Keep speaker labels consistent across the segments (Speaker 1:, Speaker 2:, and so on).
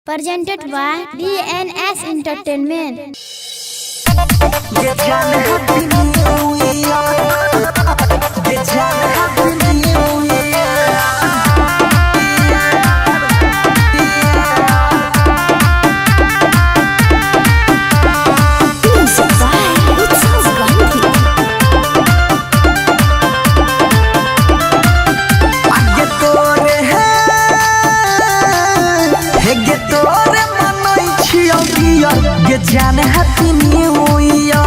Speaker 1: Presented by DNS Entertainment.
Speaker 2: Get Jan Happy New Year.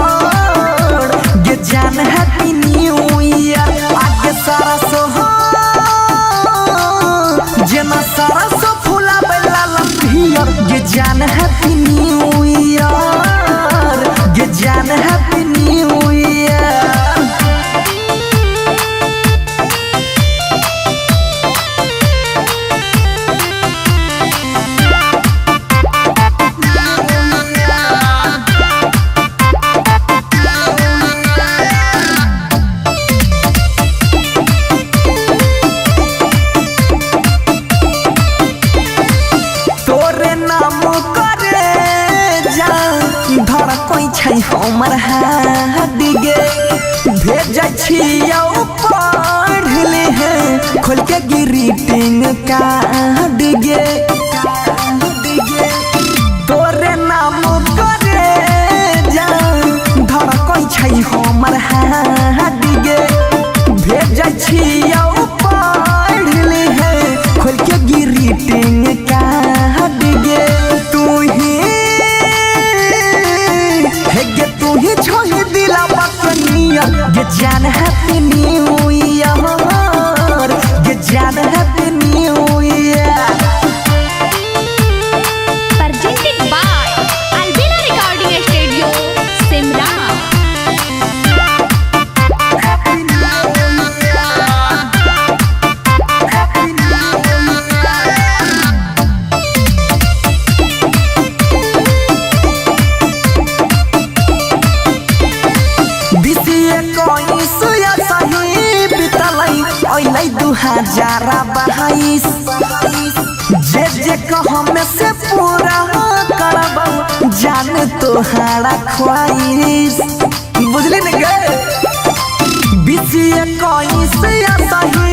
Speaker 2: Get Jan Happy New Year. Aage sara so jena sara so phula bella lampiya. Get Jan Happy New Year. Get Jan Happy New Year. हमर हाथ गे भेज छियो पढ़ ले हैं खोल के ग्रीटिंग कार्ड गे तोरे नाम करे जा धड़कई छै हमर हाथ गे भेज छियो पढ़ ले हैं खोल के ग्रीटिंग कार्ड गे तू ही Get Jan Happy New Year. Get Jan Happy New Year.
Speaker 1: Presented by Albina Recording Studio, Simla.
Speaker 2: Happy New Year. Happy New Year. कोई सुया सही बितलाई ओइलाई 2022 जे जे कहम से पूरा करबौ जान तोहारा ख्वाहिश बुझली न गे बिसिए कोई सुया सही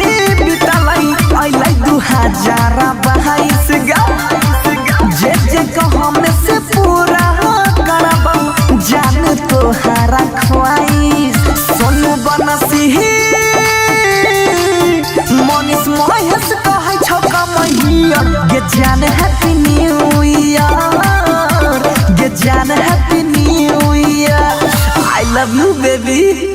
Speaker 2: बितलाई ओइलाई 2022 गा जे जे कहम से पूरा करबौ जान तोहारा ख्वाहिश सोनू बनसी मनीष महेश कहै छौ कमहिया Get Jan Happy New Year. Get Jan Happy New Year. I love you baby.